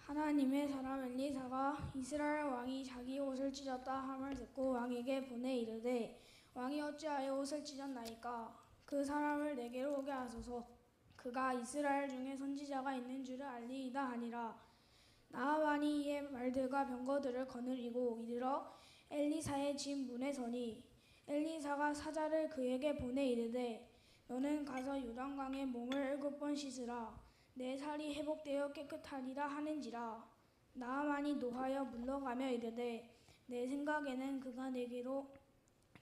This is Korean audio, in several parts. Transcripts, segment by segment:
하나님의 사람 엘리사가 이스라엘 왕이 자기 옷을 찢었다 함을 듣고 왕에게 보내 이르되 왕이 어찌하여 옷을 찢었나이까? 그 사람을 내게로 오게 하소서. 그가 이스라엘 중에 선지자가 있는 줄을 알리이다 하니라. 나아만이 이의 말들과 병거들을 거느리고 이르러 엘리사의 집 문에 서니 엘리사가 사자를 그에게 보내 이르되 너는 가서 요단강에 몸을 7번 씻으라. 내 살이 회복되어 깨끗하리라 하는지라. 나아만이 노하여 물러가며 이르되 내 생각에는 그가 내게로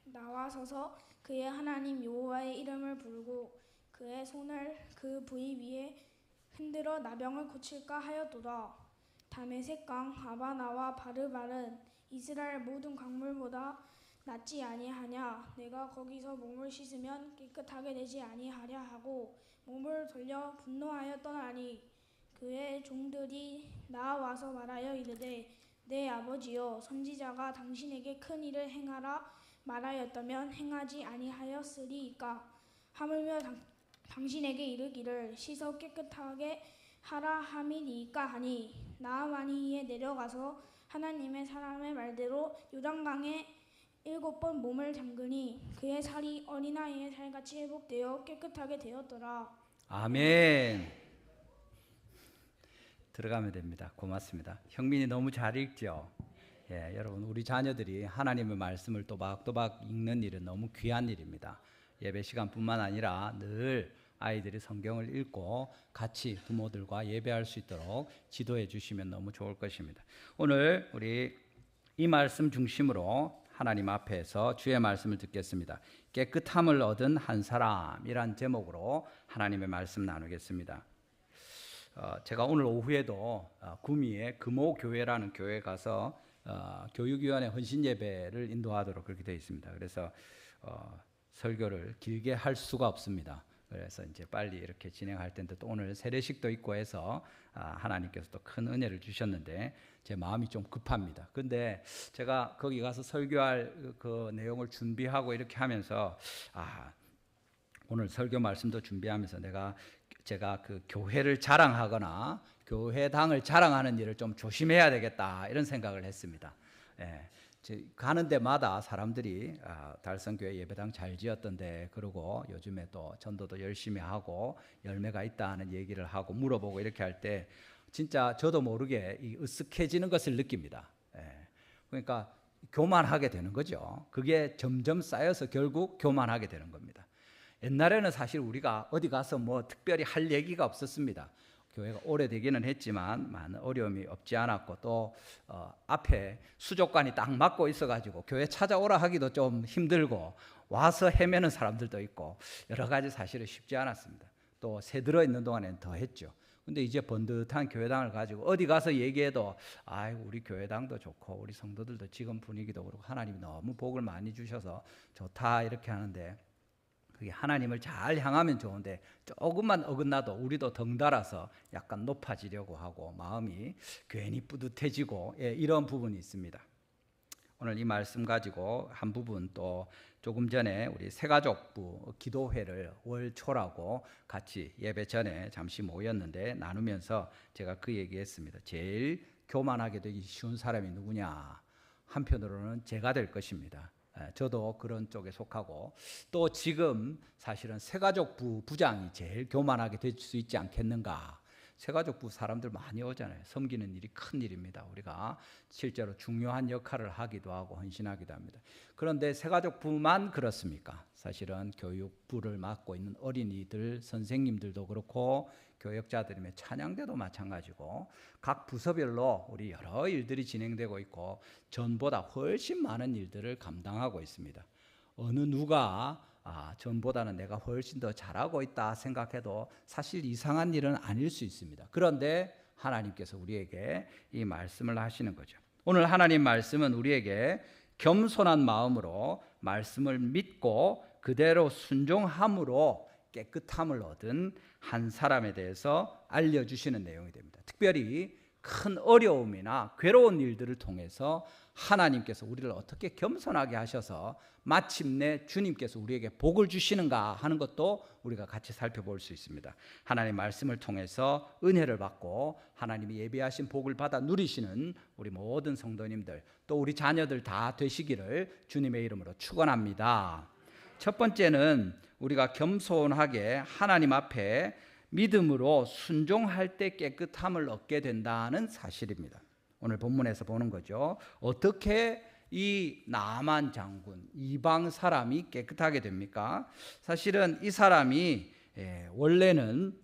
나와서서 그의 하나님 여호와의 이름을 부르고 그의 손을 그 부위 위에 흔들어 나병을 고칠까 하였도다. 다메섹강 아바나와 바르발은 이스라엘 모든 강물보다 낫지 아니하냐? 내가 거기서 몸을 씻으면 깨끗하게 되지 아니하랴 하고 몸을 돌려 분노하여 떠나니 그의 종들이 나와서 말하여 이르되 내 아버지여 선지자가 당신에게 큰 일을 행하라 말하였다면 행하지 아니하였으리이까? 하물며 당신에게 이르기를 씻어 깨끗하게 하라 함이니까 하니 나아만이 이에 내려가서 하나님의 사람의 말대로 요단강에 7번 몸을 담그니 그의 살이 어린아이의 살같이 회복되어 깨끗하게 되었더라. 아멘. 들어가면 됩니다. 고맙습니다. 형민이 너무 잘 읽죠? 예, 여러분 우리 자녀들이 하나님의 말씀을 또박또박 읽는 일은 너무 귀한 일입니다. 예배 시간뿐만 아니라 늘 아이들이 성경을 읽고 같이 부모들과 예배할 수 있도록 지도해 주시면 너무 좋을 것입니다. 오늘 우리 이 말씀 중심으로 하나님 앞에서 주의 말씀을 듣겠습니다. 깨끗함을 얻은 한 사람이란 제목으로 하나님의 말씀 나누겠습니다. 제가 오늘 오후에도 구미의 금호교회라는 교회에 가서 교육위원회 헌신 예배를 인도하도록 그렇게 되어 있습니다. 그래서 설교를 길게 할 수가 없습니다. 그래서 이제 빨리 이렇게 진행할 텐데 또 오늘 세례식도 있고 해서 하나님께서 또 큰 은혜를 주셨는데 제 마음이 좀 급합니다. 근데 제가 거기 가서 설교할 그 내용을 준비하고 이렇게 하면서 오늘 설교 말씀도 준비하면서 제가 그 교회를 자랑하거나 교회당을 자랑하는 일을 좀 조심해야 되겠다 이런 생각을 했습니다. 예. 가는 데마다 사람들이 달성교회 예배당 잘 지었던데 그러고 요즘에 또 전도도 열심히 하고 열매가 있다 하는 얘기를 하고 물어보고 이렇게 할 때 진짜 저도 모르게 이 으쓱해지는 것을 느낍니다. 예. 그러니까 교만하게 되는 거죠. 그게 점점 쌓여서 결국 교만하게 되는 겁니다. 옛날에는 사실 우리가 어디 가서 뭐 특별히 할 얘기가 없었습니다. 교회가 오래되기는 했지만 많은 어려움이 없지 않았고 또 앞에 수족관이 딱 막고 있어가지고 교회 찾아오라 하기도 좀 힘들고 와서 헤매는 사람들도 있고 여러 가지 사실은 쉽지 않았습니다. 또 새 들어있는 동안에는 더 했죠. 근데 이제 번듯한 교회당을 가지고 어디 가서 얘기해도 우리 교회당도 좋고 우리 성도들도 지금 분위기도 그렇고 하나님이 너무 복을 많이 주셔서 좋다 이렇게 하는데 그게 하나님을 잘 향하면 좋은데 조금만 어긋나도 우리도 덩달아서 약간 높아지려고 하고 마음이 괜히 뿌듯해지고 이런 부분이 있습니다. 오늘 이 말씀 가지고 한 부분 또 조금 전에 우리 새가족부 기도회를 월초라고 같이 예배 전에 잠시 모였는데 나누면서 제가 그 얘기했습니다. 제일 교만하게 되기 쉬운 사람이 누구냐? 한편으로는 제가 될 것입니다. 저도 그런 쪽에 속하고 또 지금 사실은 새가족부 부장이 제일 교만하게 될 수 있지 않겠는가. 새가족부 사람들 많이 오잖아요. 섬기는 일이 큰 일입니다. 우리가 실제로 중요한 역할을 하기도 하고 헌신하기도 합니다. 그런데 새가족부만 그렇습니까? 사실은 교육부를 맡고 있는 어린이들, 선생님들도 그렇고 교역자들이며 찬양대도 마찬가지고 각 부서별로 우리 여러 일들이 진행되고 있고 전보다 훨씬 많은 일들을 감당하고 있습니다. 어느 누가 전보다는 내가 훨씬 더 잘하고 있다 생각해도 사실 이상한 일은 아닐 수 있습니다. 그런데 하나님께서 우리에게 이 말씀을 하시는 거죠. 오늘 하나님 말씀은 우리에게 겸손한 마음으로 말씀을 믿고 그대로 순종함으로 깨끗함을 얻은 한 사람에 대해서 알려주시는 내용이 됩니다. 특별히 큰 어려움이나 괴로운 일들을 통해서 하나님께서 우리를 어떻게 겸손하게 하셔서 마침내 주님께서 우리에게 복을 주시는가 하는 것도 우리가 같이 살펴볼 수 있습니다. 하나님 말씀을 통해서 은혜를 받고 하나님이 예비하신 복을 받아 누리시는 우리 모든 성도님들, 또 우리 자녀들 다 되시기를 주님의 이름으로 축원합니다. 첫 번째는 우리가 겸손하게 하나님 앞에 믿음으로 순종할 때 깨끗함을 얻게 된다는 사실입니다. 오늘 본문에서 보는 거죠. 어떻게 이 나만 장군, 이방 사람이 깨끗하게 됩니까? 사실은 이 사람이 원래는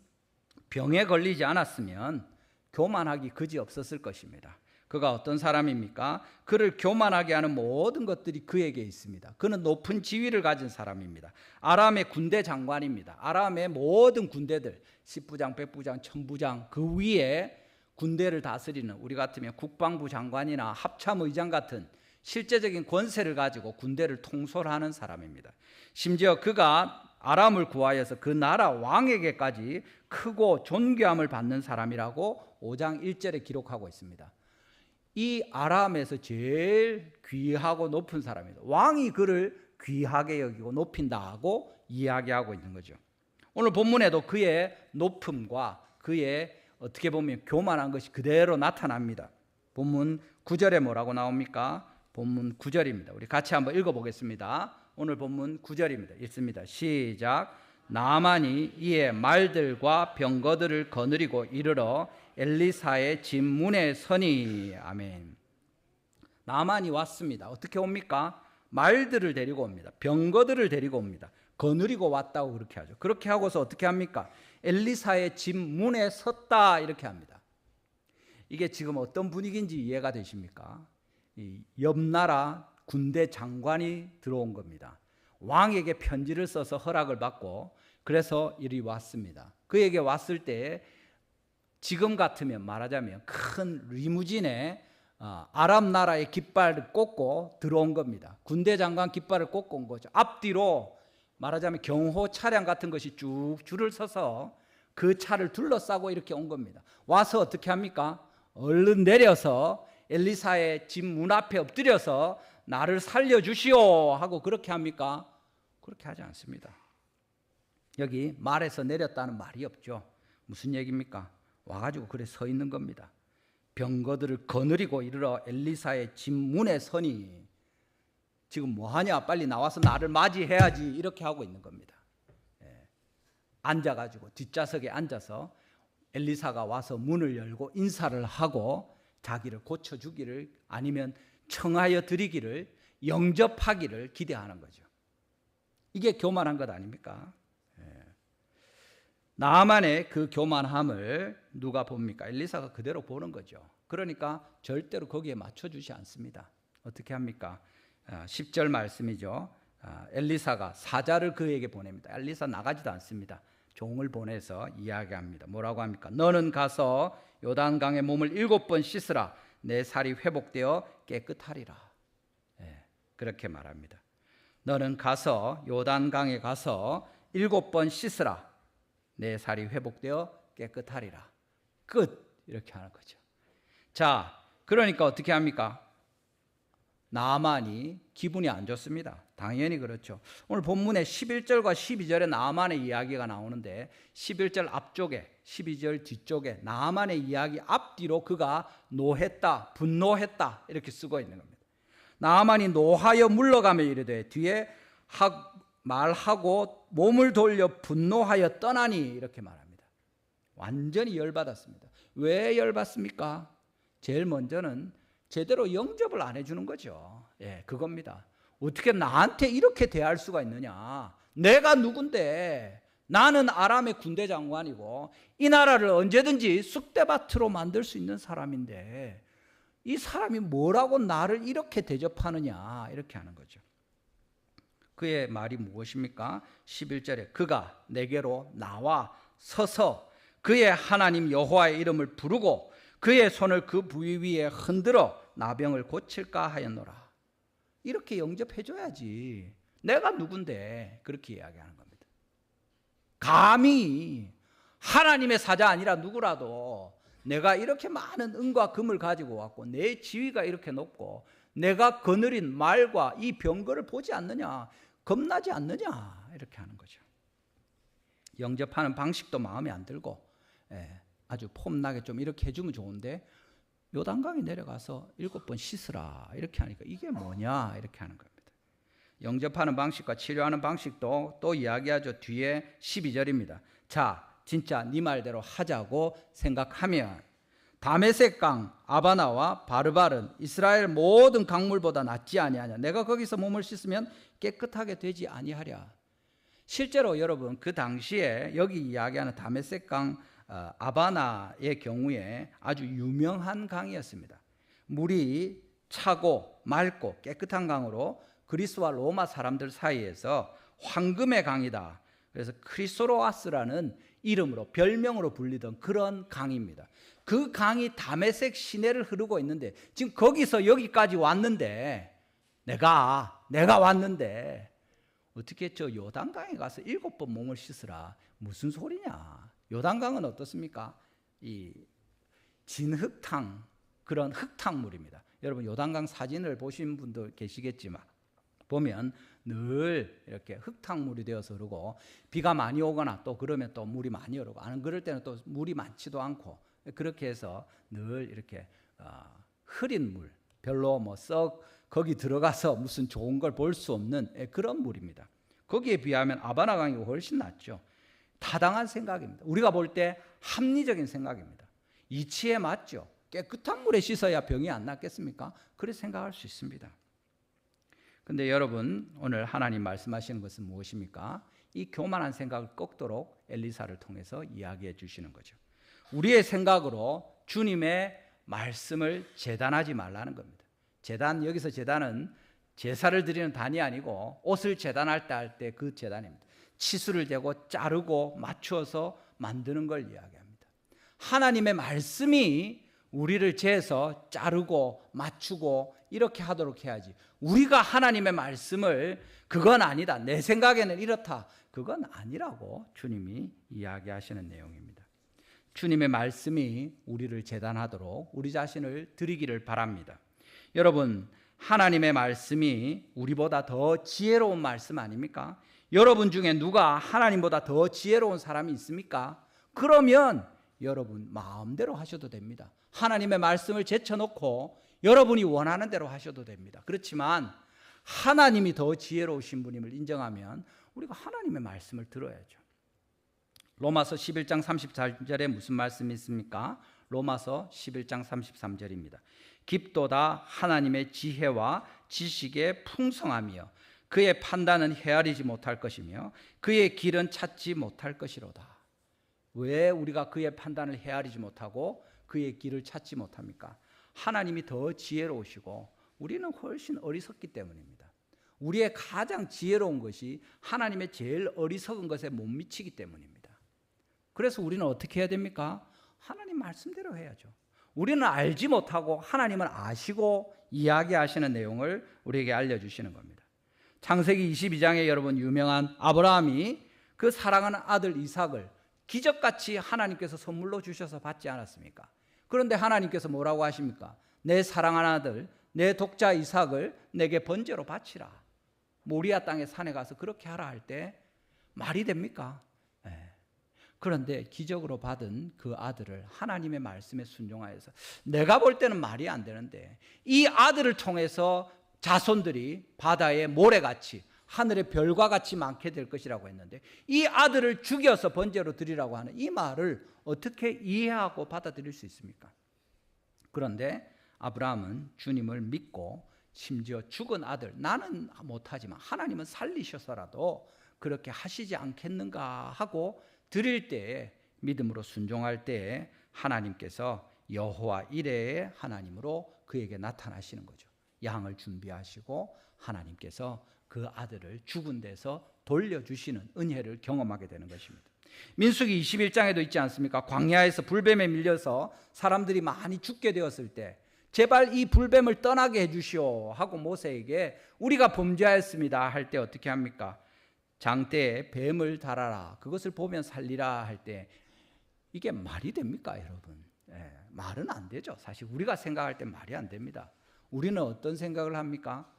병에 걸리지 않았으면 교만하기 그지 없었을 것입니다. 그가 어떤 사람입니까? 그를 교만하게 하는 모든 것들이 그에게 있습니다. 그는 높은 지위를 가진 사람입니다. 아람의 군대 장관입니다. 아람의 모든 군대들, 10부장, 100부장, 1000부장 그 위에 군대를 다스리는, 우리 같으면 국방부 장관이나 합참의장 같은 실제적인 권세를 가지고 군대를 통솔하는 사람입니다. 심지어 그가 아람을 구하여서 그 나라 왕에게까지 크고 존귀함을 받는 사람이라고 5장 1절에 기록하고 있습니다. 이 아람에서 제일 귀하고 높은 사람입니다. 왕이 그를 귀하게 여기고 높인다고 이야기하고 있는 거죠. 오늘 본문에도 그의 높음과 그의 어떻게 보면 교만한 것이 그대로 나타납니다. 본문 9절에 뭐라고 나옵니까? 본문 9절입니다. 우리 같이 한번 읽어보겠습니다. 오늘 본문 9절입니다. 읽습니다. 시작. 나아만이 이에 말들과 병거들을 거느리고 이르러 엘리사의 집 문에 서니. 아멘. 나아만이 왔습니다. 어떻게 옵니까? 말들을 데리고 옵니다. 병거들을 데리고 옵니다. 거느리고 왔다고 그렇게 하죠. 그렇게 하고서 어떻게 합니까? 엘리사의 집 문에 섰다 이렇게 합니다. 이게 지금 어떤 분위기인지 이해가 되십니까? 이 옆나라 군대 장관이 들어온 겁니다. 왕에게 편지를 써서 허락을 받고 그래서 이리 왔습니다. 그에게 왔을 때 지금 같으면 말하자면 큰 리무진에 아랍 나라의 깃발을 꽂고 들어온 겁니다. 군대 장관 깃발을 꽂고 온 거죠. 앞뒤로 말하자면 경호 차량 같은 것이 쭉 줄을 서서 그 차를 둘러싸고 이렇게 온 겁니다. 와서 어떻게 합니까? 얼른 내려서 엘리사의 집 문 앞에 엎드려서 나를 살려주시오 하고 그렇게 합니까? 그렇게 하지 않습니다. 여기 말에서 내렸다는 말이 없죠. 무슨 얘기입니까? 와가지고 그래 서 있는 겁니다. 병거들을 거느리고 이르러 엘리사의 집 문에 서니. 지금 뭐하냐? 빨리 나와서 나를 맞이해야지 이렇게 하고 있는 겁니다. 앉아가지고 뒷좌석에 앉아서 엘리사가 와서 문을 열고 인사를 하고 자기를 고쳐주기를 아니면 청하여 드리기를 영접하기를 기대하는 거죠. 이게 교만한 것 아닙니까? 나아만의 그 교만함을 누가 봅니까? 엘리사가 그대로 보는 거죠. 그러니까 절대로 거기에 맞춰주지 않습니다. 어떻게 합니까? 10절 말씀이죠. 엘리사가 사자를 그에게 보냅니다. 엘리사 나가지도 않습니다. 종을 보내서 이야기합니다. 뭐라고 합니까? 너는 가서 요단강에 몸을 7번 씻으라. 내 살이 회복되어 깨끗하리라. 그렇게 말합니다. 너는 가서 요단강에 가서 7번 씻으라. 내 살이 회복되어 깨끗하리라. 끝. 이렇게 하는 거죠. 자, 그러니까 어떻게 합니까? 나아만이 기분이 안 좋습니다. 당연히 그렇죠. 오늘 본문에 11절과 12절에 나아만의 이야기가 나오는데 11절 앞쪽에 12절 뒤쪽에 나아만의 이야기 앞뒤로 그가 노했다, 분노했다 이렇게 쓰고 있는 겁니다. 나아만이 노하여 물러가며 이르되 뒤에 말하고 몸을 돌려 분노하여 떠나니 이렇게 말합니다. 완전히 열받았습니다. 왜 열받습니까? 제일 먼저는 제대로 영접을 안 해주는 거죠. 그겁니다. 어떻게 나한테 이렇게 대할 수가 있느냐? 내가 누군데? 나는 아람의 군대 장관이고 이 나라를 언제든지 쑥대밭으로 만들 수 있는 사람인데 이 사람이 뭐라고 나를 이렇게 대접하느냐? 이렇게 하는 거죠. 그의 말이 무엇입니까? 11절에 그가 내게로 나와 서서 그의 하나님 여호와의 이름을 부르고 그의 손을 그 부위 위에 흔들어 나병을 고칠까 하였노라. 이렇게 영접해줘야지. 내가 누군데 그렇게 이야기하는 겁니다. 감히 하나님의 사자 아니라 누구라도 내가 이렇게 많은 은과 금을 가지고 왔고 내 지위가 이렇게 높고 내가 거느린 말과 이 병거를 보지 않느냐, 겁나지 않느냐, 이렇게 하는 거죠. 영접하는 방식도 마음에 안 들고 아주 폼나게 좀 이렇게 해주면 좋은데 요단강에 내려가서 7번 씻으라 이렇게 하니까 이게 뭐냐 이렇게 하는 겁니다. 영접하는 방식과 치료하는 방식도 또 이야기하죠. 뒤에 12절입니다. 자, 진짜 네 말대로 하자고 생각하면 다메섹강 아바나와 바르바른 이스라엘 모든 강물보다 낫지 아니하냐. 내가 거기서 몸을 씻으면 깨끗하게 되지 아니하랴. 실제로 여러분 그 당시에 여기 이야기하는 다메섹강 아바나의 경우에 아주 유명한 강이었습니다. 물이 차고 맑고 깨끗한 강으로 그리스와 로마 사람들 사이에서 황금의 강이다. 그래서 크리소로아스라는 이름으로 별명으로 불리던 그런 강입니다. 그 강이 다메섹 시내를 흐르고 있는데 지금 거기서 여기까지 왔는데 내가 왔는데 어떻게 저 요단강에 가서 7번 몸을 씻으라 무슨 소리냐. 요단강은 어떻습니까? 이 진흙탕 그런 흙탕물입니다. 여러분 요단강 사진을 보신 분도 계시겠지만 보면 늘 이렇게 흙탕물이 되어서 흐르고 비가 많이 오거나 또 그러면 또 물이 많이 흐르고 안 그럴 때는 또 물이 많지도 않고 그렇게 해서 늘 이렇게 흐린 물 별로 뭐 썩 거기 들어가서 무슨 좋은 걸 볼 수 없는 그런 물입니다. 거기에 비하면 아바나 강이 훨씬 낫죠. 타당한 생각입니다. 우리가 볼 때 합리적인 생각입니다. 이치에 맞죠. 깨끗한 물에 씻어야 병이 안 낫겠습니까? 그렇게 생각할 수 있습니다. 근데 여러분 오늘 하나님 말씀하시는 것은 무엇입니까? 이 교만한 생각을 꺾도록 엘리사를 통해서 이야기해 주시는 거죠. 우리의 생각으로 주님의 말씀을 재단하지 말라는 겁니다. 재단, 여기서 재단은 제사를 드리는 단이 아니고 옷을 재단할 때 그 재단입니다. 치수를 대고 자르고 맞추어서 만드는 걸 이야기합니다. 하나님의 말씀이 우리를 재서 자르고 맞추고 이렇게 하도록 해야지. 우리가 하나님의 말씀을 그건 아니다. 내 생각에는 이렇다. 그건 아니라고 주님이 이야기하시는 내용입니다. 주님의 말씀이 우리를 재단하도록 우리 자신을 드리기를 바랍니다. 여러분, 하나님의 말씀이 우리보다 더 지혜로운 말씀 아닙니까? 여러분 중에 누가 하나님보다 더 지혜로운 사람이 있습니까? 그러면 여러분 마음대로 하셔도 됩니다. 하나님의 말씀을 제쳐놓고 여러분이 원하는 대로 하셔도 됩니다. 그렇지만 하나님이 더 지혜로우신 분임을 인정하면 우리가 하나님의 말씀을 들어야죠. 로마서 11장 34절에 무슨 말씀이 있습니까? 로마서 11장 33절입니다. 깊도다 하나님의 지혜와 지식의 풍성함이여 그의 판단은 헤아리지 못할 것이며 그의 길은 찾지 못할 것이로다. 왜 우리가 그의 판단을 헤아리지 못하고 그의 길을 찾지 못합니까? 하나님이 더 지혜로우시고 우리는 훨씬 어리석기 때문입니다. 우리의 가장 지혜로운 것이 하나님의 제일 어리석은 것에 못 미치기 때문입니다. 그래서 우리는 어떻게 해야 됩니까? 하나님 말씀대로 해야죠. 우리는 알지 못하고 하나님은 아시고 이야기하시는 내용을 우리에게 알려주시는 겁니다. 창세기 22장에 여러분 유명한 아브라함이 그 사랑하는 아들 이삭을 기적같이 하나님께서 선물로 주셔서 받지 않았습니까? 그런데 하나님께서 뭐라고 하십니까? 내 사랑하는 아들, 내 독자 이삭을 내게 번제로 바치라. 모리아 땅의 산에 가서 그렇게 하라 할 때 말이 됩니까? 그런데 기적으로 받은 그 아들을 하나님의 말씀에 순종하여서 내가 볼 때는 말이 안 되는데 이 아들을 통해서 자손들이 바다의 모래같이 하늘의 별과 같이 많게 될 것이라고 했는데 이 아들을 죽여서 번제로 드리라고 하는 이 말을 어떻게 이해하고 받아들일 수 있습니까? 그런데 아브라함은 주님을 믿고 심지어 죽은 아들, 나는 못하지만 하나님은 살리셔서라도 그렇게 하시지 않겠는가 하고 드릴 때에 믿음으로 순종할 때에 하나님께서 여호와 이레의 하나님으로 그에게 나타나시는 거죠. 양을 준비하시고 하나님께서 그 아들을 죽은 데서 돌려주시는 은혜를 경험하게 되는 것입니다. 민수기 21장에도 있지 않습니까? 광야에서 불뱀에 밀려서 사람들이 많이 죽게 되었을 때 제발 이 불뱀을 떠나게 해주시오 하고 모세에게 우리가 범죄하였습니다 할 때 어떻게 합니까? 장대에 뱀을 달아라 그것을 보면 살리라 할 때 이게 말이 됩니까 여러분? 말은 안 되죠. 사실 우리가 생각할 때 말이 안 됩니다. 우리는 어떤 생각을 합니까?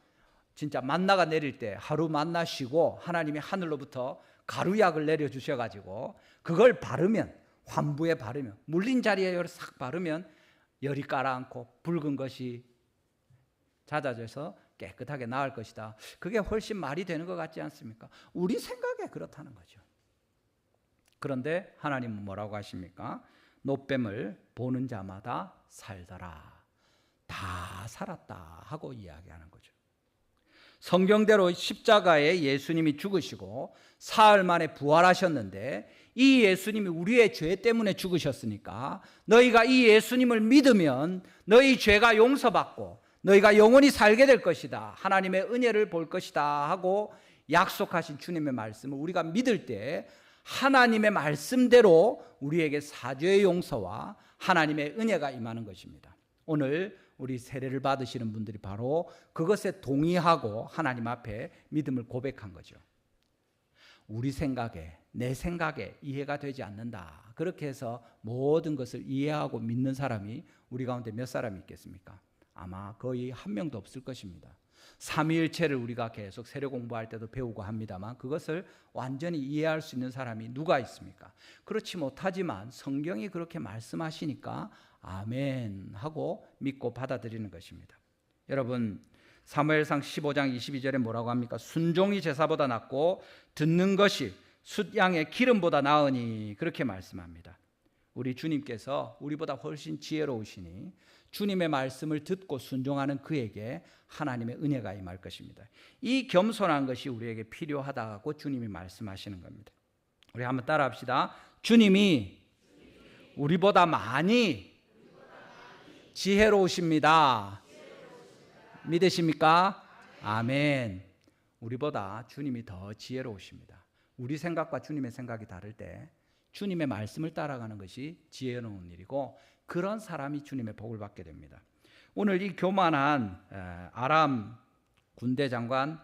진짜 만나가 내릴 때 하루 만나 쉬고 하나님이 하늘로부터 가루약을 내려주셔가지고 그걸 바르면, 환부에 바르면, 물린 자리에 싹 바르면 열이 가라앉고 붉은 것이 잦아져서 깨끗하게 나을 것이다. 그게 훨씬 말이 되는 것 같지 않습니까? 우리 생각에 그렇다는 거죠. 그런데 하나님은 뭐라고 하십니까? 노뱀을 보는 자마다 살더라. 다 살았다 하고 이야기하는 거죠. 성경대로 십자가에 예수님이 죽으시고 사흘 만에 부활하셨는데 이 예수님이 우리의 죄 때문에 죽으셨으니까 너희가 이 예수님을 믿으면 너희 죄가 용서받고 너희가 영원히 살게 될 것이다. 하나님의 은혜를 볼 것이다 하고 약속하신 주님의 말씀을 우리가 믿을 때 하나님의 말씀대로 우리에게 사죄의 용서와 하나님의 은혜가 임하는 것입니다. 오늘 우리 세례를 받으시는 분들이 바로 그것에 동의하고 하나님 앞에 믿음을 고백한 거죠. 우리 생각에, 내 생각에 이해가 되지 않는다. 그렇게 해서 모든 것을 이해하고 믿는 사람이 우리 가운데 몇 사람이 있겠습니까? 아마 거의 한 명도 없을 것입니다. 삼위일체를 우리가 계속 세례 공부할 때도 배우고 합니다만 그것을 완전히 이해할 수 있는 사람이 누가 있습니까? 그렇지 못하지만 성경이 그렇게 말씀하시니까 아멘 하고 믿고 받아들이는 것입니다. 여러분, 사무엘상 15장 22절에 뭐라고 합니까? 순종이 제사보다 낫고 듣는 것이 숫양의 기름보다 나으니 그렇게 말씀합니다. 우리 주님께서 우리보다 훨씬 지혜로우시니 주님의 말씀을 듣고 순종하는 그에게 하나님의 은혜가 임할 것입니다. 이 겸손한 것이 우리에게 필요하다고 주님이 말씀하시는 겁니다. 우리 한번 따라합시다. 주님이 우리보다 많이 지혜로우십니다. 믿으십니까? 아멘. 우리보다 주님이 더 지혜로우십니다. 우리 생각과 주님의 생각이 다를 때 주님의 말씀을 따라가는 것이 지혜로운 일이고 그런 사람이 주님의 복을 받게 됩니다. 오늘 이 교만한 아람 군대 장관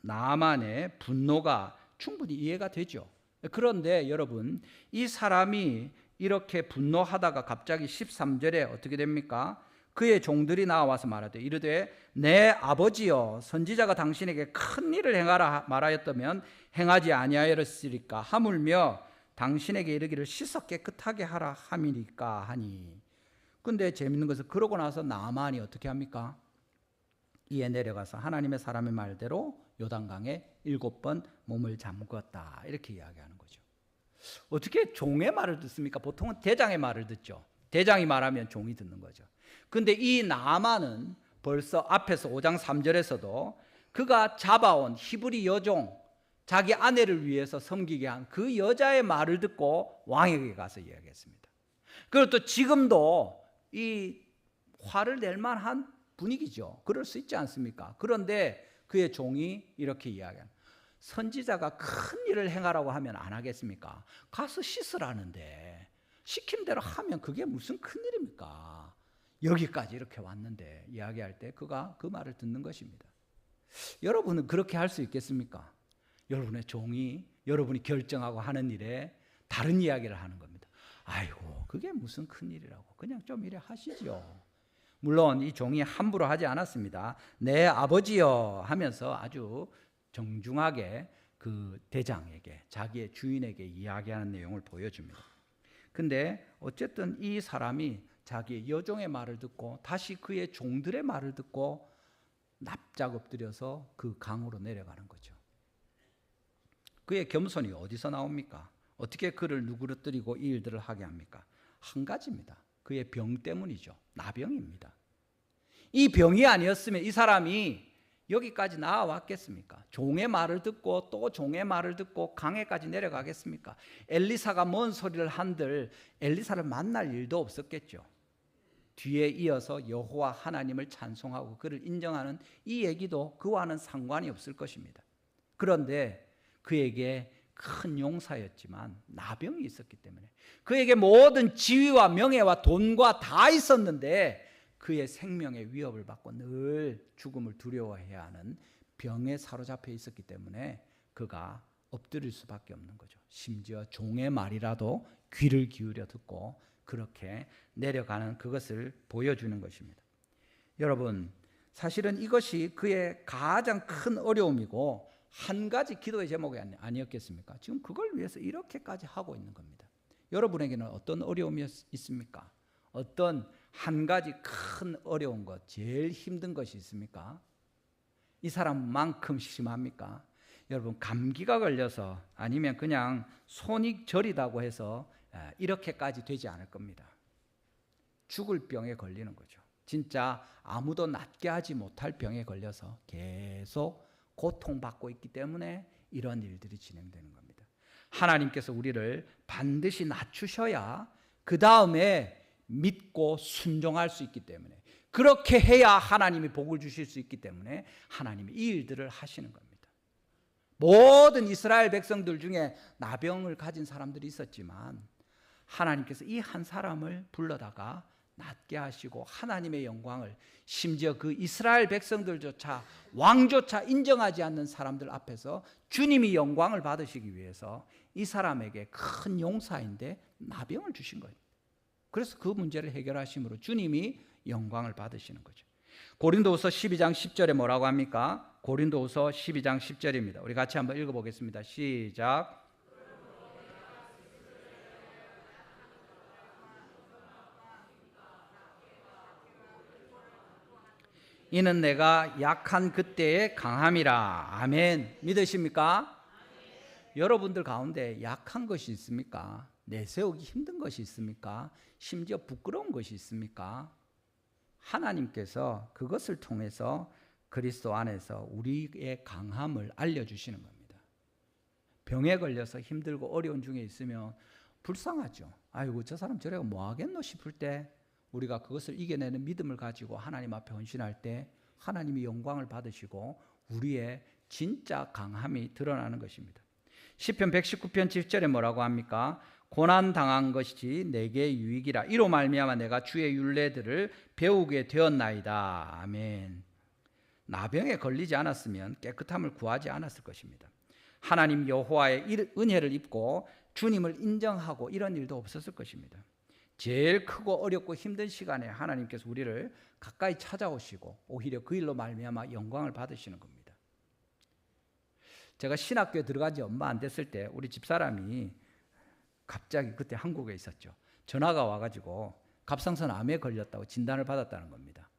나아만의 분노가 충분히 이해가 되죠. 그런데 여러분, 이 사람이 이렇게 분노하다가 갑자기 13절에 어떻게 됩니까? 그의 종들이 나와서 말하되 이르되 내 아버지여 선지자가 당신에게 큰 일을 행하라 말하였다면 행하지 아니하였으리까 하물며 당신에게 이르기를 씻어 깨끗하게 하라 함이니까 하니. 근데 재밌는 것은 그러고 나서 나아만이 어떻게 합니까? 이에 내려가서 하나님의 사람의 말대로 요단강에 7번 몸을 잠궜다 이렇게 이야기하는 거죠. 어떻게 종의 말을 듣습니까? 보통은 대장의 말을 듣죠. 대장이 말하면 종이 듣는 거죠. 근데 이 나아만은 벌써 앞에서 5장 3절에서도 그가 잡아온 히브리 여종 자기 아내를 위해서 섬기게 한 그 여자의 말을 듣고 왕에게 가서 이야기했습니다. 그리고 또 지금도 이 화를 낼 만한 분위기죠. 그럴 수 있지 않습니까? 그런데 그의 종이 이렇게 이야기합니다. 선지자가 큰 일을 행하라고 하면 안 하겠습니까? 가서 씻으라는데 시킨 대로 하면 그게 무슨 큰 일입니까? 여기까지 이렇게 왔는데 이야기할 때 그가 그 말을 듣는 것입니다. 여러분은 그렇게 할 수 있겠습니까? 여러분의 종이 여러분이 결정하고 하는 일에 다른 이야기를 하는 겁니다. 아이고 그게 무슨 큰일이라고 그냥 좀 이래 하시죠. 물론 이 종이 함부로 하지 않았습니다. 내 아버지여 하면서 아주 정중하게 그 대장에게 자기의 주인에게 이야기하는 내용을 보여줍니다. 근데 어쨌든 이 사람이 자기의 여종의 말을 듣고 다시 그의 종들의 말을 듣고 납작 엎드려서 그 강으로 내려가는 거죠. 그의 겸손이 어디서 나옵니까? 어떻게 그를 누그러뜨리고 이 일들을 하게 합니까? 한 가지입니다. 그의 병 때문이죠. 나병입니다. 이 병이 아니었으면 이 사람이 여기까지 나아왔겠습니까? 종의 말을 듣고 또 종의 말을 듣고 강에까지 내려가겠습니까? 엘리사가 뭔 소리를 한들 엘리사를 만날 일도 없었겠죠. 뒤에 이어서 여호와 하나님을 찬송하고 그를 인정하는 이 얘기도 그와는 상관이 없을 것입니다. 그런데 그에게 큰 용사였지만 나병이 있었기 때문에 그에게 모든 지위와 명예와 돈과 다 있었는데 그의 생명의 위협을 받고 늘 죽음을 두려워해야 하는 병에 사로잡혀 있었기 때문에 그가 엎드릴 수밖에 없는 거죠. 심지어 종의 말이라도 귀를 기울여 듣고 그렇게 내려가는 그것을 보여주는 것입니다. 여러분, 사실은 이것이 그의 가장 큰 어려움이고 한 가지 기도의 제목이 아니었겠습니까? 지금 그걸 위해서 이렇게까지 하고 있는 겁니다. 여러분에게는 어떤 어려움이 있습니까? 어떤 한 가지 큰 어려운 것, 제일 힘든 것이 있습니까? 이 사람만큼 심합니까? 여러분, 감기가 걸려서 아니면 그냥 손이 저리다고 해서 이렇게까지 되지 않을 겁니다. 죽을 병에 걸리는 거죠. 진짜 아무도 낫게 하지 못할 병에 걸려서 계속 고통받고 있기 때문에 이런 일들이 진행되는 겁니다. 하나님께서 우리를 반드시 낮추셔야 그 다음에 믿고 순종할 수 있기 때문에, 그렇게 해야 하나님이 복을 주실 수 있기 때문에 하나님이 이 일들을 하시는 겁니다. 모든 이스라엘 백성들 중에 나병을 가진 사람들이 있었지만 하나님께서 이 한 사람을 불러다가 낫게 하시고 하나님의 영광을, 심지어 그 이스라엘 백성들조차 왕조차 인정하지 않는 사람들 앞에서 주님이 영광을 받으시기 위해서 이 사람에게 큰 용사인데 나병을 주신 거예요. 그래서 그 문제를 해결하심으로 주님이 영광을 받으시는 거죠. 고린도후서 12장 10절에 뭐라고 합니까? 고린도후서 12장 10절입니다. 우리 같이 한번 읽어보겠습니다. 시작. 이는 내가 약한 그때의 강함이라. 아멘. 믿으십니까? 여러분들 가운데 약한 것이 있습니까? 내세우기 힘든 것이 있습니까? 심지어 부끄러운 것이 있습니까? 하나님께서 그것을 통해서 그리스도 안에서 우리의 강함을 알려주시는 겁니다. 병에 걸려서 힘들고 어려운 중에 있으면 불쌍하죠. 아이고, 저 사람 저래가 뭐 하겠노 싶을 때 우리가 그것을 이겨내는 믿음을 가지고 하나님 앞에 헌신할 때 하나님이 영광을 받으시고 우리의 진짜 강함이 드러나는 것입니다. 시편 119편 7절에 뭐라고 합니까? 고난 당한 것이 내게 유익이라. 이로 말미암아 내가 주의 율례들을 배우게 되었나이다. 아멘. 나병에 걸리지 않았으면 깨끗함을 구하지 않았을 것입니다. 하나님 여호와의 은혜를 입고 주님을 인정하고 이런 일도 없었을 것입니다. 제일 크고 어렵고 힘든 시간에 하나님께서 우리를 가까이 찾아오시고 오히려 그 일로 말미암아 영광을 받으시는 겁니다. 제가 신학교에 들어간 지 얼마 안 됐을 때 우리 집사람이 갑자기 그때 한국에 있었죠. 전화가 와가지고 갑상선 암에 걸렸다고 진단을 받았다는 겁니다.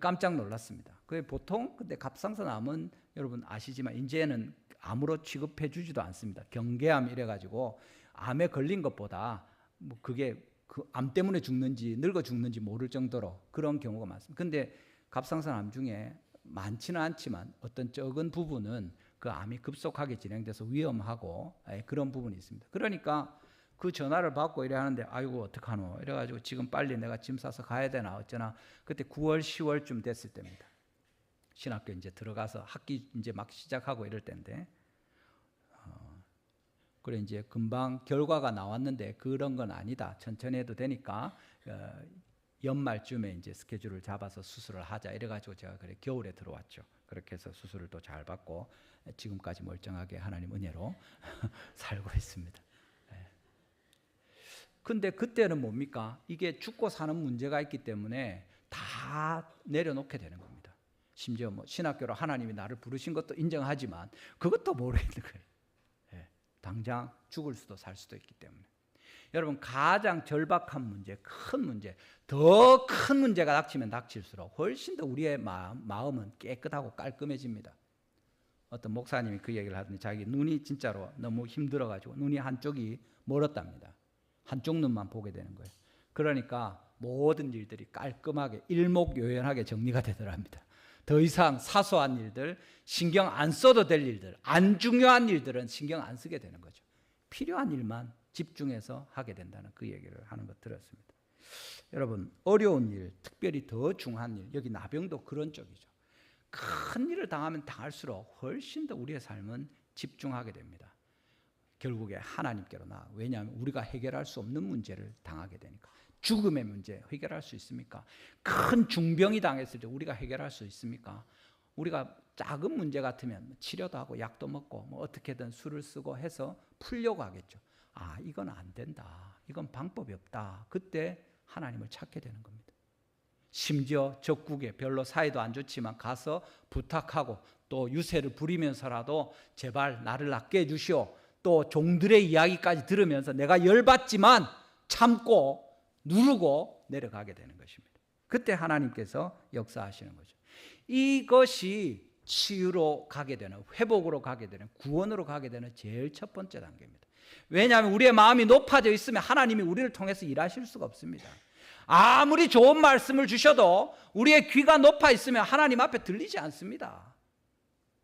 깜짝 놀랐습니다. 보통 근데 갑상선 암은 여러분 아시지만 이제는 암으로 취급해 주지도 않습니다. 경계암 이래가지고 암에 걸린 것보다 뭐 그게 그 암 때문에 죽는지 늙어 죽는지 모를 정도로 그런 경우가 많습니다. 근데 갑상선 암 중에 많지는 않지만 어떤 적은 부분은 그 암이 급속하게 진행돼서 위험하고 그런 부분이 있습니다. 그러니까 그 전화를 받고 이래 하는데 아이고 어떡하노 이래가지고 지금 빨리 내가 짐 싸서 가야 되나 어쩌나. 그때 9월 10월쯤 됐을 때입니다. 신학교 이제 들어가서 학기 이제 막 시작하고 이럴 때인데 그래 이제 금방 결과가 나왔는데 그런 건 아니다. 천천히 해도 되니까 연말쯤에 이제 스케줄을 잡아서 수술을 하자 이래가지고 제가 그래 겨울에 들어왔죠. 그렇게 해서 수술을 또 잘 받고 지금까지 멀쩡하게 하나님 은혜로 살고 있습니다. 근데 그때는 뭡니까? 이게 죽고 사는 문제가 있기 때문에 다 내려놓게 되는 겁니다. 심지어 뭐 신학교로 하나님이 나를 부르신 것도 인정하지만 그것도 모르겠는 거예요. 당장 죽을 수도 살 수도 있기 때문에. 여러분 가장 절박한 문제, 큰 문제, 더 큰 문제가 닥치면 닥칠수록 훨씬 더 우리의 마음은 깨끗하고 깔끔해집니다. 어떤 목사님이 그 얘기를 하더니 자기 눈이 진짜로 너무 힘들어가지고 눈이 한쪽이 멀었답니다. 한쪽 눈만 보게 되는 거예요. 그러니까 모든 일들이 깔끔하게 일목요연하게 정리가 되더랍니다. 더 이상 사소한 일들, 신경 안 써도 될 일들, 안 중요한 일들은 신경 안 쓰게 되는 거죠. 필요한 일만 집중해서 하게 된다는 그 얘기를 하는 거 들었습니다. 여러분 어려운 일, 특별히 더 중요한 일, 여기 나병도 그런 쪽이죠. 큰 일을 당하면 당할수록 훨씬 더 우리의 삶은 집중하게 됩니다. 결국에 하나님께로 나아. 왜냐하면 우리가 해결할 수 없는 문제를 당하게 되니까. 죽음의 문제 해결할 수 있습니까? 큰 중병이 당했을 때 우리가 해결할 수 있습니까? 우리가 작은 문제 같으면 치료도 하고 약도 먹고 뭐 어떻게든 술을 쓰고 해서 풀려고 하겠죠. 아, 이건 안 된다. 이건 방법이 없다. 그때 하나님을 찾게 되는 겁니다. 심지어 적국에 별로 사이도 안 좋지만 가서 부탁하고 또 유세를 부리면서라도 제발 나를 낫게 해주시오. 또 종들의 이야기까지 들으면서 내가 열받지만 참고 누르고 내려가게 되는 것입니다. 그때 하나님께서 역사하시는 거죠. 이것이 치유로 가게 되는, 회복으로 가게 되는, 구원으로 가게 되는 제일 첫 번째 단계입니다. 왜냐하면 우리의 마음이 높아져 있으면 하나님이 우리를 통해서 일하실 수가 없습니다. 아무리 좋은 말씀을 주셔도 우리의 귀가 높아 있으면 하나님 앞에 들리지 않습니다.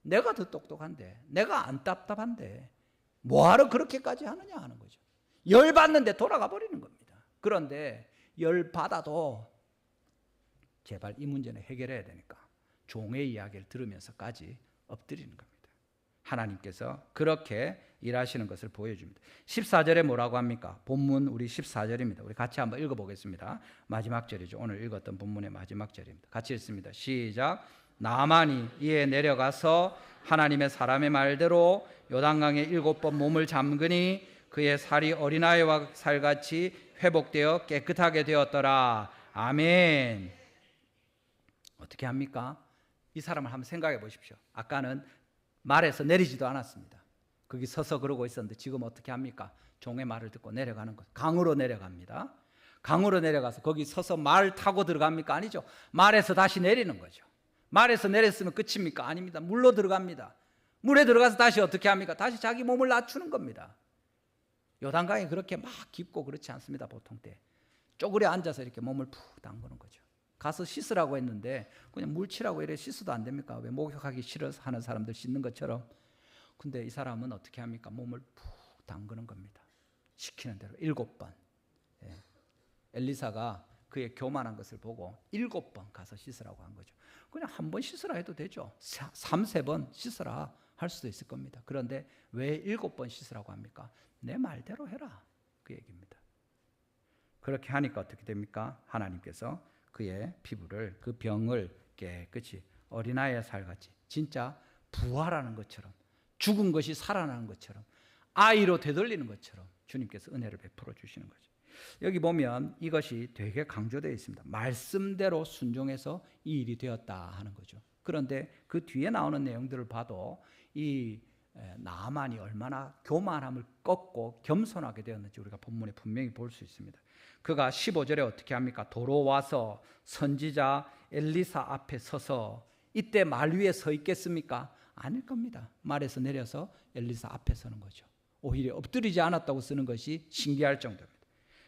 내가 더 똑똑한데, 내가 안 답답한데 뭐하러 그렇게까지 하느냐 하는 거죠. 열받는데 돌아가 버리는 겁니다. 그런데 열받아도 제발 이 문제는 해결해야 되니까 종의 이야기를 들으면서까지 엎드리는 겁니다. 하나님께서 그렇게 일하시는 것을 보여줍니다. 14절에 뭐라고 합니까? 본문 우리 14절입니다. 우리 같이 한번 읽어보겠습니다. 마지막 절이죠. 오늘 읽었던 본문의 마지막 절입니다. 같이 읽습니다. 시작. 나아만이 이에 내려가서 하나님의 사람의 말대로 요단강에 7번 몸을 잠그니 그의 살이 어린아이와 살같이 회복되어 깨끗하게 되었더라. 아멘. 어떻게 합니까? 이 사람을 한번 생각해 보십시오. 아까는 말에서 내리지도 않았습니다. 거기 서서 그러고 있었는데 지금 어떻게 합니까? 종의 말을 듣고 내려가는 것. 강으로 내려갑니다. 강으로 내려가서 거기 서서 말 타고 들어갑니까? 아니죠. 말에서 다시 내리는 거죠. 말에서 내렸으면 끝입니까? 아닙니다. 물로 들어갑니다. 물에 들어가서 다시 어떻게 합니까? 다시 자기 몸을 낮추는 겁니다. 요단강이 그렇게 막 깊고 그렇지 않습니다. 보통 때 쪼그려 앉아서 이렇게 몸을 푹 담그는 거죠. 가서 씻으라고 했는데 그냥 물 치라고 이래 씻어도 안 됩니까? 왜 목욕하기 싫어서 하는 사람들 씻는 것처럼. 근데 이 사람은 어떻게 합니까? 몸을 푹 담그는 겁니다. 시키는 대로 7번. 예. 엘리사가 그의 교만한 것을 보고 7번 가서 씻으라고 한 거죠. 그냥 한 번 씻으라 해도 되죠. 3-4번 씻으라 할 수도 있을 겁니다. 그런데 왜 7번 씻으라고 합니까? 내 말대로 해라. 그 얘기입니다. 그렇게 하니까 어떻게 됩니까? 하나님께서 그의 피부를, 그 병을 깨끗이 어린아이의 살같이 진짜 부활하는 것처럼, 죽은 것이 살아나는 것처럼, 아이로 되돌리는 것처럼 주님께서 은혜를 베풀어 주시는 거죠. 여기 보면 이것이 되게 강조되어 있습니다. 말씀대로 순종해서 이 일이 되었다 하는 거죠. 그런데 그 뒤에 나오는 내용들을 봐도 이 나아만이 얼마나 교만함을 꺾고 겸손하게 되었는지 우리가 본문에 분명히 볼 수 있습니다. 그가 15절에 어떻게 합니까? 도로 와서 선지자 엘리사 앞에 서서, 이때 말 위에 서 있겠습니까? 아닐 겁니다. 말에서 내려서 엘리사 앞에 서는 거죠. 오히려 엎드리지 않았다고 쓰는 것이 신기할 정도입니다.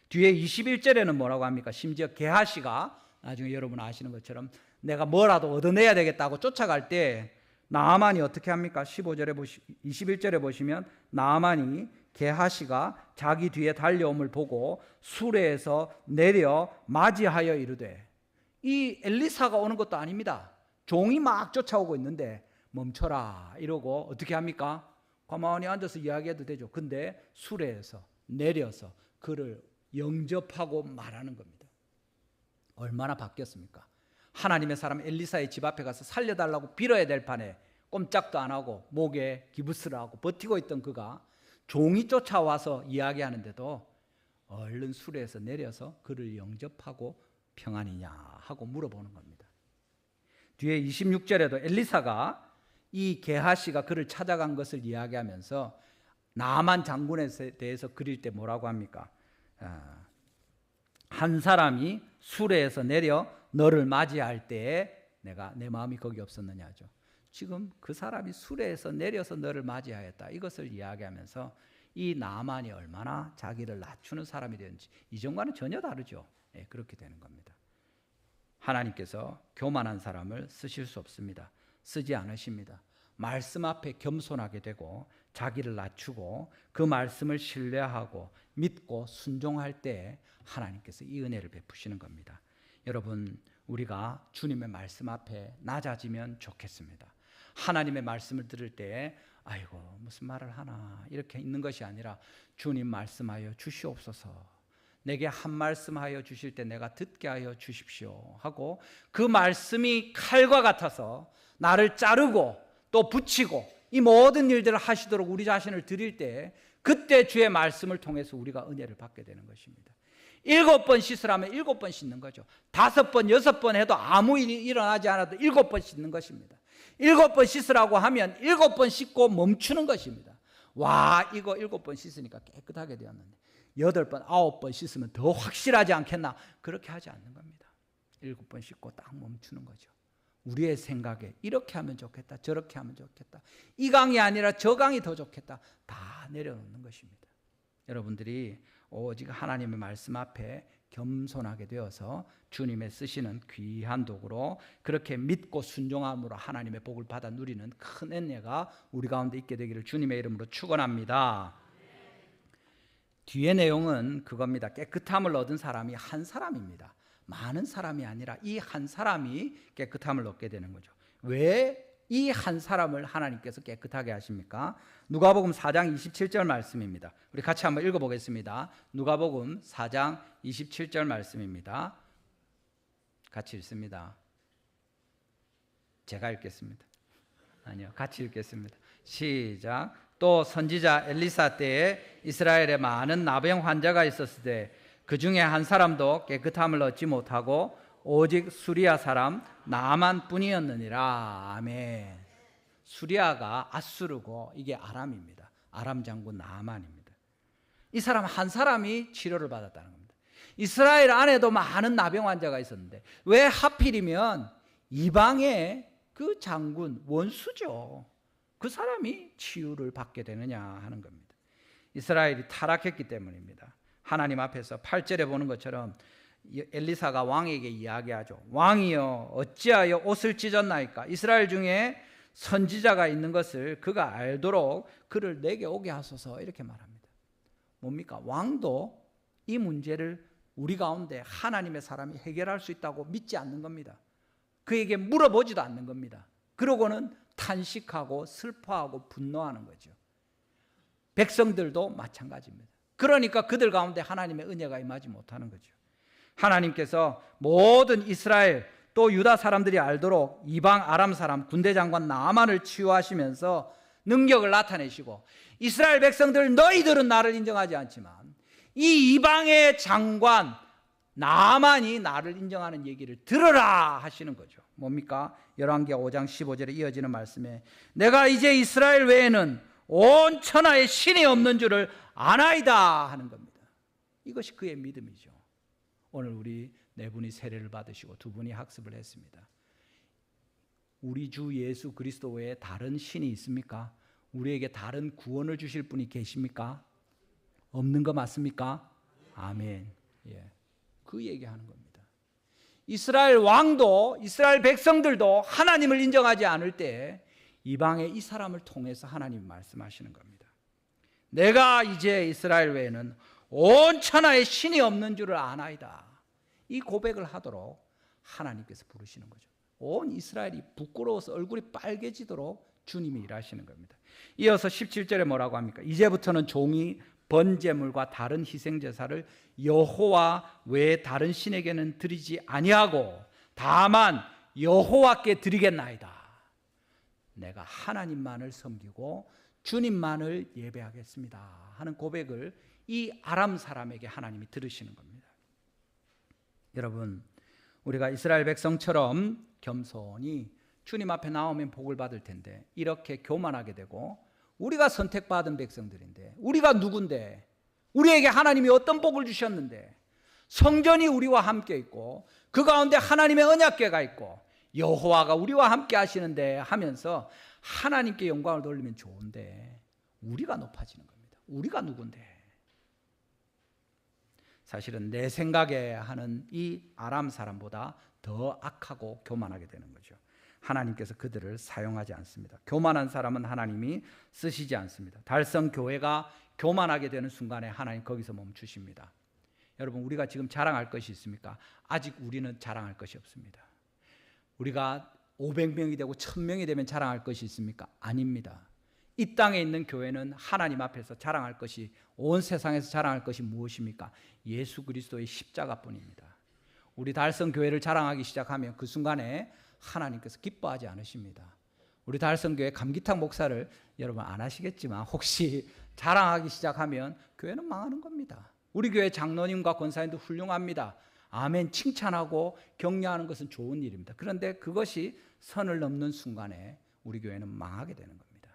뒤에 21절에는 뭐라고 합니까? 심지어 게하시가 나중에 여러분 아시는 것처럼 내가 뭐라도 얻어내야 되겠다고 쫓아갈 때 나아만이 어떻게 합니까? 21절에 보시면 나아만이 게하시가 자기 뒤에 달려옴을 보고 수레에서 내려 맞이하여 이르되, 이 엘리사가 오는 것도 아닙니다. 종이 막 쫓아오고 있는데 멈춰라 이러고 어떻게 합니까? 가만히 앉아서 이야기해도 되죠. 근데 수레에서 내려서 그를 영접하고 말하는 겁니다. 얼마나 바뀌었습니까? 하나님의 사람 엘리사의 집 앞에 가서 살려달라고 빌어야 될 판에 꼼짝도 안 하고 목에 기부스를 하고 버티고 있던 그가 종이 쫓아와서 이야기하는데도 얼른 수레에서 내려서 그를 영접하고 평안이냐 하고 물어보는 겁니다. 뒤에 26절에도 엘리사가 이 게하시가 그를 찾아간 것을 이야기하면서 나아만 장군에 대해서 그릴 때 뭐라고 합니까? 한 사람이 수레에서 내려 너를 맞이할 때에 내가 내 마음이 거기 없었느냐죠. 지금 그 사람이 수레에서 내려서 너를 맞이하였다, 이것을 이야기하면서 이 나아만이 얼마나 자기를 낮추는 사람이 되는지 이전과는 전혀 다르죠. 예, 그렇게 되는 겁니다. 하나님께서 교만한 사람을 쓰실 수 없습니다. 쓰지 않으십니다. 말씀 앞에 겸손하게 되고 자기를 낮추고 그 말씀을 신뢰하고 믿고 순종할 때 하나님께서 이 은혜를 베푸시는 겁니다. 여러분, 우리가 주님의 말씀 앞에 낮아지면 좋겠습니다. 하나님의 말씀을 들을 때 아이고 무슨 말을 하나 이렇게 있는 것이 아니라 주님 말씀하여 주시옵소서, 내게 한 말씀하여 주실 때 내가 듣게 하여 주십시오 하고 그 말씀이 칼과 같아서 나를 자르고 또 붙이고 이 모든 일들을 하시도록 우리 자신을 드릴 때 그때 주의 말씀을 통해서 우리가 은혜를 받게 되는 것입니다. 7번 씻으라면 7번 씻는 거죠. 5번, 6번 해도 아무 일이 일어나지 않아도 7번 씻는 것입니다. 7번 씻으라고 하면 7번 씻고 멈추는 것입니다. 와, 이거 7번 씻으니까 깨끗하게 되었는데 8번, 9번 씻으면 더 확실하지 않겠나? 그렇게 하지 않는 겁니다. 7번 씻고 딱 멈추는 거죠. 우리의 생각에 이렇게 하면 좋겠다, 저렇게 하면 좋겠다, 이 강이 아니라 저 강이 더 좋겠다, 다 내려놓는 것입니다. 여러분들이 오직 하나님의 말씀 앞에 겸손하게 되어서 주님의 쓰시는 귀한 도구로 그렇게 믿고 순종함으로 하나님의 복을 받아 누리는 큰 은혜가 우리 가운데 있게 되기를 주님의 이름으로 축원합니다. 뒤의 내용은 그겁니다. 깨끗함을 얻은 사람이 한 사람입니다. 많은 사람이 아니라 이 한 사람이 깨끗함을 얻게 되는 거죠. 왜 이 한 사람을 하나님께서 깨끗하게 하십니까? 누가복음 4장 27절 말씀입니다. 우리 같이 한번 읽어보겠습니다. 누가복음 4장 27절 말씀입니다. 같이 읽습니다. 제가 읽겠습니다. 아니요, 같이 읽겠습니다. 시작. 또 선지자 엘리사 때에 이스라엘에 많은 나병 환자가 있었을 때 그 중에 한 사람도 깨끗함을 얻지 못하고 오직 수리아 사람 나만 뿐이었느니라. 아멘. 수리아가 아수르고 이게 아람입니다. 아람 장군 나만입니다. 이 사람 한 사람이 치료를 받았다는 겁니다. 이스라엘 안에도 많은 나병 환자가 있었는데 왜 하필이면 이방의 그 장군 원수죠. 그 사람이 치유를 받게 되느냐 하는 겁니다. 이스라엘이 타락했기 때문입니다. 하나님 앞에서 8절에 보는 것처럼 엘리사가 왕에게 이야기하죠. 왕이여 어찌하여 옷을 찢었나이까? 이스라엘 중에 선지자가 있는 것을 그가 알도록 그를 내게 오게 하소서. 이렇게 말합니다. 뭡니까? 왕도 이 문제를 우리 가운데 하나님의 사람이 해결할 수 있다고 믿지 않는 겁니다. 그에게 물어보지도 않는 겁니다. 그러고는 탄식하고 슬퍼하고 분노하는 거죠. 백성들도 마찬가지입니다. 그러니까 그들 가운데 하나님의 은혜가 임하지 못하는 거죠. 하나님께서 모든 이스라엘 또 유다 사람들이 알도록 이방 아람 사람 군대 장관 나만을 치유하시면서 능력을 나타내시고 이스라엘 백성들 너희들은 나를 인정하지 않지만 이 이방의 장관 나만이 나를 인정하는 얘기를 들으라 하시는 거죠. 뭡니까? 열왕기하 5장 15절에 이어지는 말씀에 내가 이제 이스라엘 외에는 온 천하에 신이 없는 줄을 아나이다 하는 겁니다. 이것이 그의 믿음이죠. 오늘 우리 네 분이 세례를 받으시고 두 분이 학습을 했습니다. 우리 주 예수 그리스도 외에 다른 신이 있습니까? 우리에게 다른 구원을 주실 분이 계십니까? 없는 거 맞습니까? 아멘. 예. 그 얘기하는 겁니다. 이스라엘 왕도 이스라엘 백성들도 하나님을 인정하지 않을 때 이방의 이 사람을 통해서 하나님이 말씀하시는 겁니다. 내가 이제 이스라엘 외에는 온 천하에 신이 없는 줄을 아나이다. 이 고백을 하도록 하나님께서 부르시는 거죠. 온 이스라엘이 부끄러워서 얼굴이 빨개지도록 주님이 일하시는 겁니다. 이어서 17절에 뭐라고 합니까? 이제부터는 종이 번제물과 다른 희생제사를 여호와 외에 다른 신에게는 드리지 아니하고 다만 여호와께 드리겠나이다. 내가 하나님만을 섬기고 주님만을 예배하겠습니다 하는 고백을 이 아람 사람에게 하나님이 들으시는 겁니다. 여러분, 우리가 이스라엘 백성처럼 겸손히 주님 앞에 나오면 복을 받을 텐데 이렇게 교만하게 되고 우리가 선택받은 백성들인데 우리가 누군데 우리에게 하나님이 어떤 복을 주셨는데 성전이 우리와 함께 있고 그 가운데 하나님의 언약궤가 있고 여호와가 우리와 함께 하시는데 하면서 하나님께 영광을 돌리면 좋은데 우리가 높아지는 겁니다. 우리가 누군데? 사실은 내 생각에 하는 이 아람 사람보다 더 악하고 교만하게 되는 거죠. 하나님께서 그들을 사용하지 않습니다. 교만한 사람은 하나님이 쓰시지 않습니다. 달성 교회가 교만하게 되는 순간에 하나님 거기서 멈추십니다. 여러분, 우리가 지금 자랑할 것이 있습니까? 아직 우리는 자랑할 것이 없습니다. 우리가 500명이 되고 1000명이 되면 자랑할 것이 있습니까? 아닙니다. 이 땅에 있는 교회는 하나님 앞에서 자랑할 것이, 온 세상에서 자랑할 것이 무엇입니까? 예수 그리스도의 십자가뿐입니다. 우리 달성 교회를 자랑하기 시작하면 그 순간에 하나님께서 기뻐하지 않으십니다. 우리 달성교회 감기탕 목사를 여러분 안 하시겠지만 혹시 자랑하기 시작하면 교회는 망하는 겁니다. 우리 교회 장로님과 권사님도 훌륭합니다. 아멘 칭찬하고 격려하는 것은 좋은 일입니다. 그런데 그것이 선을 넘는 순간에 우리 교회는 망하게 되는 겁니다.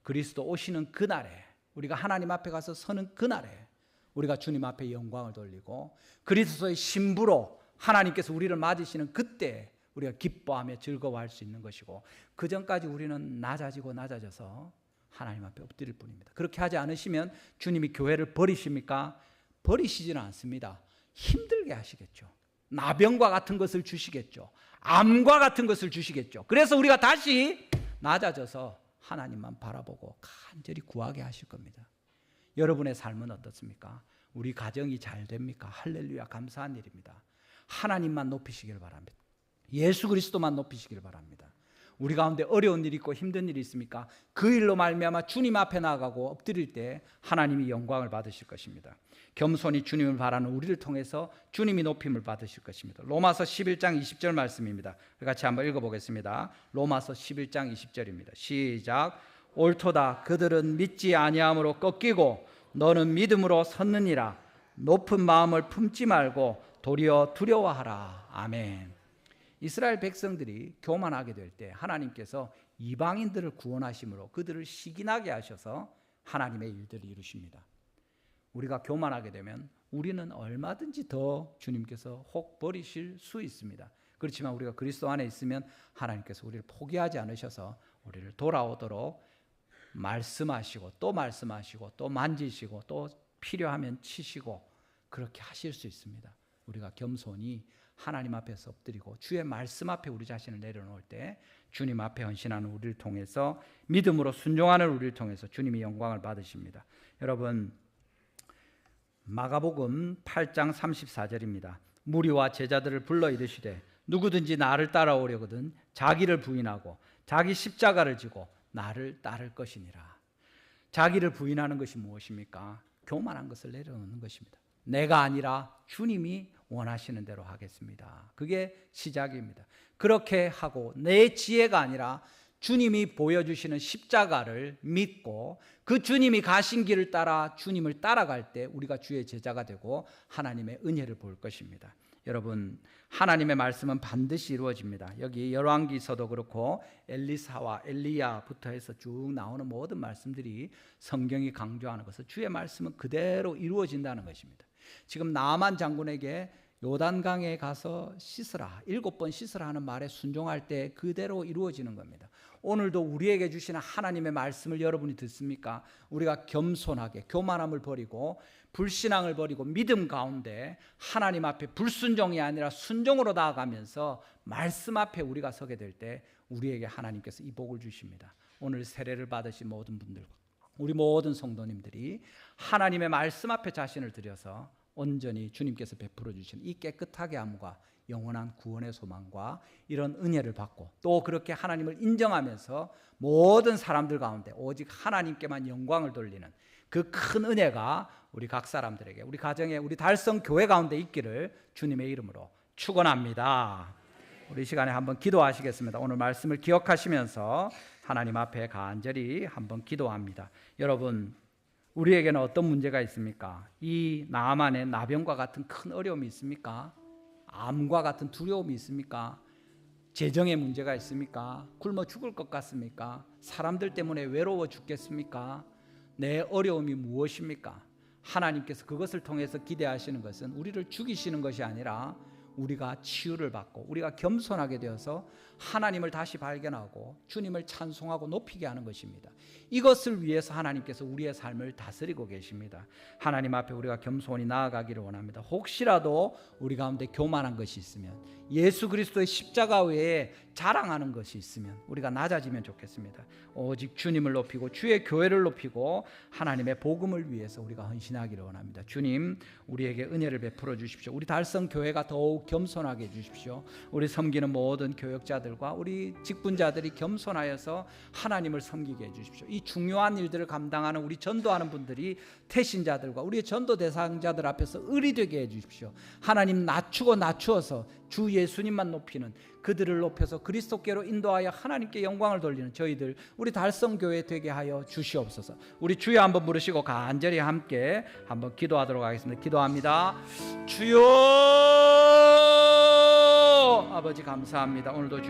그리스도 오시는 그날에, 우리가 하나님 앞에 가서 서는 그날에 우리가 주님 앞에 영광을 돌리고 그리스도의 신부로 하나님께서 우리를 맞으시는 그때 우리가 기뻐하며 즐거워할 수 있는 것이고, 그 전까지 우리는 낮아져서 하나님 앞에 엎드릴 뿐입니다. 그렇게 하지 않으시면 주님이 교회를 버리십니까? 버리시지는 않습니다. 힘들게 하시겠죠. 나병과 같은 것을 주시겠죠. 암과 같은 것을 주시겠죠. 그래서 우리가 다시 낮아져서 하나님만 바라보고 간절히 구하게 하실 겁니다. 여러분의 삶은 어떻습니까? 우리 가정이 잘 됩니까? 할렐루야, 감사한 일입니다. 하나님만 높이시길 바랍니다. 예수 그리스도만 높이시길 바랍니다. 우리 가운데 어려운 일이 있고 힘든 일이 있습니까? 그 일로 말미암아 주님 앞에 나아가고 엎드릴 때 하나님이 영광을 받으실 것입니다. 겸손히 주님을 바라는 우리를 통해서 주님이 높임을 받으실 것입니다. 로마서 11장 20절 말씀입니다. 같이 한번 읽어보겠습니다. 로마서 11장 20절입니다. 시작. 옳도다. 그들은 믿지 아니함으로 꺾이고 너는 믿음으로 섰느니라. 높은 마음을 품지 말고 도리어 두려워하라. 아멘. 이스라엘 백성들이 교만하게 될 때 하나님께서 이방인들을 구원하심으로 그들을 시기나게 하셔서 하나님의 일들을 이루십니다. 우리가 교만하게 되면 우리는 얼마든지 더 주님께서 혹 버리실 수 있습니다. 그렇지만 우리가 그리스도 안에 있으면 하나님께서 우리를 포기하지 않으셔서 우리를 돌아오도록 말씀하시고 또 말씀하시고 또 만지시고 또 필요하면 치시고 그렇게 하실 수 있습니다. 우리가 겸손히 하나님 앞에서 엎드리고 주의 말씀 앞에 우리 자신을 내려놓을 때 주님 앞에 헌신하는 우리를 통해서, 믿음으로 순종하는 우리를 통해서 주님이 영광을 받으십니다. 여러분, 마가복음 8장 34절입니다. 무리와 제자들을 불러 이르시되 누구든지 나를 따라오려거든 자기를 부인하고 자기 십자가를 지고 나를 따를 것이니라. 자기를 부인하는 것이 무엇입니까? 교만한 것을 내려놓는 것입니다. 내가 아니라 주님이 원하시는 대로 하겠습니다. 그게 시작입니다. 그렇게 하고 내 지혜가 아니라 주님이 보여주시는 십자가를 믿고 그 주님이 가신 길을 따라 주님을 따라갈 때 우리가 주의 제자가 되고 하나님의 은혜를 볼 것입니다. 여러분, 하나님의 말씀은 반드시 이루어집니다. 여기 열왕기서도 그렇고 엘리사와 엘리야부터 해서 쭉 나오는 모든 말씀들이 성경이 강조하는 것은 주의 말씀은 그대로 이루어진다는 것입니다. 지금 나만 장군에게 요단강에 가서 씻으라, 7번 씻으라 하는 말에 순종할 때 그대로 이루어지는 겁니다. 오늘도 우리에게 주시는 하나님의 말씀을 여러분이 듣습니까? 우리가 겸손하게 교만함을 버리고 불신앙을 버리고 믿음 가운데 하나님 앞에 불순종이 아니라 순종으로 나아가면서 말씀 앞에 우리가 서게 될 때 우리에게 하나님께서 이 복을 주십니다. 오늘 세례를 받으신 모든 분들, 우리 모든 성도님들이 하나님의 말씀 앞에 자신을 들여서 온전히 주님께서 베풀어 주신 이 깨끗하게 함과 영원한 구원의 소망과 이런 은혜를 받고 또 그렇게 하나님을 인정하면서 모든 사람들 가운데 오직 하나님께만 영광을 돌리는 그 큰 은혜가 우리 각 사람들에게, 우리 가정에, 우리 달성 교회 가운데 있기를 주님의 이름으로 축원합니다. 우리 시간에 한번 기도하시겠습니다. 오늘 말씀을 기억하시면서 하나님 앞에 간절히 한번 기도합니다. 여러분, 우리에게는 어떤 문제가 있습니까? 이 나만의 나병과 같은 큰 어려움이 있습니까? 암과 같은 두려움이 있습니까? 재정의 문제가 있습니까? 굶어 죽을 것 같습니까? 사람들 때문에 외로워 죽겠습니까? 내 어려움이 무엇입니까? 하나님께서 그것을 통해서 기대하시는 것은 우리를 죽이시는 것이 아니라 우리가 치유를 받고 우리가 겸손하게 되어서 하나님을 다시 발견하고 주님을 찬송하고 높이게 하는 것입니다. 이것을 위해서 하나님께서 우리의 삶을 다스리고 계십니다. 하나님 앞에 우리가 겸손히 나아가기를 원합니다. 혹시라도 우리 가운데 교만한 것이 있으면, 예수 그리스도의 십자가 외에 자랑하는 것이 있으면 우리가 낮아지면 좋겠습니다. 오직 주님을 높이고 주의 교회를 높이고 하나님의 복음을 위해서 우리가 헌신하기를 원합니다. 주님, 우리에게 은혜를 베풀어 주십시오. 우리 달성 교회가 더욱 겸손하게 해주십시오. 우리 섬기는 모든 교역자들과 우리 직분자들이 겸손하여서 하나님을 섬기게 해주십시오. 이 중요한 일들을 감당하는 우리 전도하는 분들이 태신자들과 우리의 전도 대상자들 앞에서 을이 되게 해주십시오. 하나님 낮추어서 주 예수님만 높이는, 그들을 높여서 그리스도께로 인도하여 하나님께 영광을 돌리는 저희들 우리 달성교회 되게 하여 주시옵소서. 우리 주여 한번 부르시고 간절히 함께 한번 기도하도록 하겠습니다. 기도합니다. 주여, 아버지 감사합니다. 오늘도